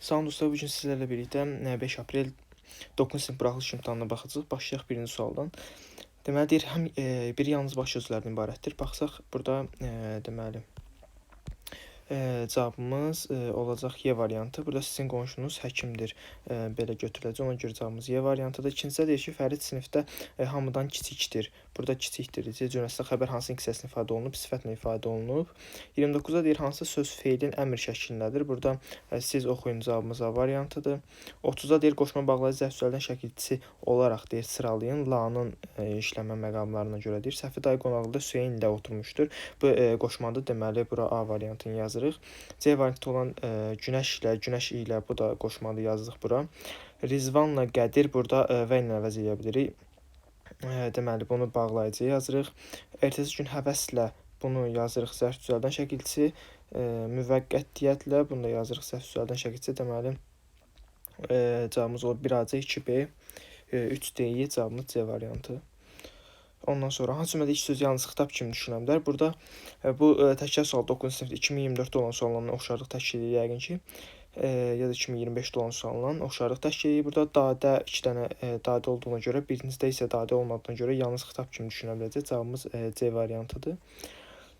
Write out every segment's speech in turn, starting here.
Salam dostlar, bugün sizlərlə birlikdə 5 aprel 9-cu sinif buraxılış imtahanına baxacağıq. Başlayaq birinci sualdan. Deməli, deyir, həm biri yalnız baş sözlərdən ibarətdir. Baxsaq, burada deməli, cavabımız olacaq Y variantı. Burada sizin qonşunuz həkimdir. Belə götürüləcək. Ona görə cavabımız Y variantıdır. İkincidə deyir ki, Fərid sinifdə hamıdan kiçikdir. Burada kiçikdir. Cümləsində xəbər hansı hissəsində ifadə olunub, sifətlə ifadə olunub. 29-da deyir hansı söz feilin əmr şəklindədir. Burada siz oxuyun, cavabımız A variantıdır. 30-da deyir qoşma bağlayıcı zərf sözlərdən şəkilçisi olaraq deyir sıralayın. La-nın işləmə məqamlarına görə deyir. Səfi dayı qonaqlıqda Hüseyn ilə oturmuşdur. Bu qoşmadır. Deməli, bura A variantını yazırıq. C variantı olan günəş ilə bu da qoşmalı yazırıq bura. Rizvanla Qədir burada və ilə əvəz edə bilirik. Deməli, bunu bağlayıcı yazırıq. Ertəsi gün həvəslə bunu yazırıq zərf düzəldən şəkilçisi. Müvəqqətiyyətlə bunu da yazırıq zərf düzəldən şəkilçisi. Deməli, cavabımız olur 1A-C, 2B, 3D-yi, cavabımız C variantı. Ondan sonra hansı cümlədə iki söz yalnız xitab kimi düşünə bilər? Burada bu təkrar sual 9-cu sinifdə 2024-də olan suallarla oxşarlıq təşkil edir yəqin ki. Ya da 2025-də olan suallarla oxşarlıq təşkil edir. Burada dadə 2 dənə dadə olduğuna görə, birincidə isə dadə olmadığına görə yalnız xitab kimi düşünə biləcək. Cavabımız C variantıdır.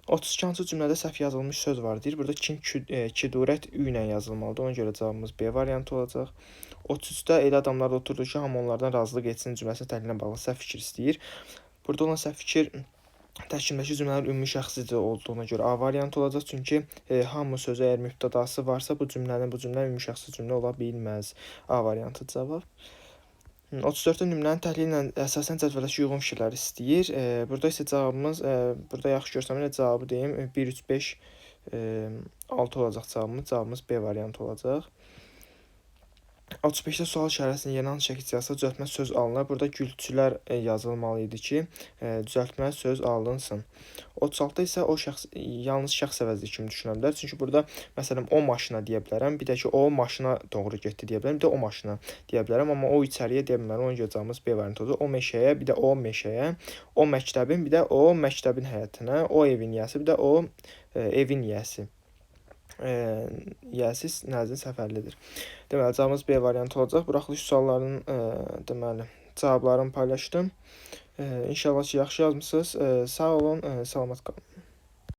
32-ci cümlədə səhv yazılmış söz var deyir. Burada kidurət ü ilə yazılmalıdır. Ona görə cavabımız B variantı olacaq. 33-də elə adamlar oturdu ki, hamı onlardan razılıq etsin cümləsinin təhlilinə bağlı səhv fikir istəyir. Burada olan səhv fikir təşkildəki cümlələrin ümumi şəxsici olduğuna görə A variantı olacaq. Çünki hamı sözü əgər mübtədası varsa, bu cümlə ümumi şəxsi cümlə ola bilməz. A variantı cavab. 34-də nümunənin təhlili ilə əsasən cədvəldəki uyğun fikirləri istəyir. Burada isə cavabımız, burada yaxşı görsəm elə cavabı deyim, 1, 3, 5, 6 olacaq cavabımız. Cavabımız B variantı olacaq. 35-də sual işarəsinin yerinə hansı şəkildə yazılsa düzəltmə söz alınır. Burada gülçülər yazılmalı idi ki, düzəltmə söz alınsın. 36-da isə o yalnız şəxs əvəzli kimi düşünə bilər. Çünki burada məsələn o maşına deyə bilərəm, bir də ki o maşına doğru getdi deyə bilərəm, bir də o maşına deyə bilərəm, amma o içəriyə deyə bilmərəm. Ona görə cavabımız B variantı olacaq. O meşəyə, bir də o meşəyə, o məktəbin, bir də o məktəbin həyətinə, o evin yiyəsi, bir də o evin yiyəsi. Yiyəsi nəzrin səfərlidir. Deməli, cavabımız B variantı olacaq. Buraxılış suallarının deməli, cavablarını paylaşdım. İnşallah ki, yaxşı yazmısınız. Sağ olun, salamat qalın.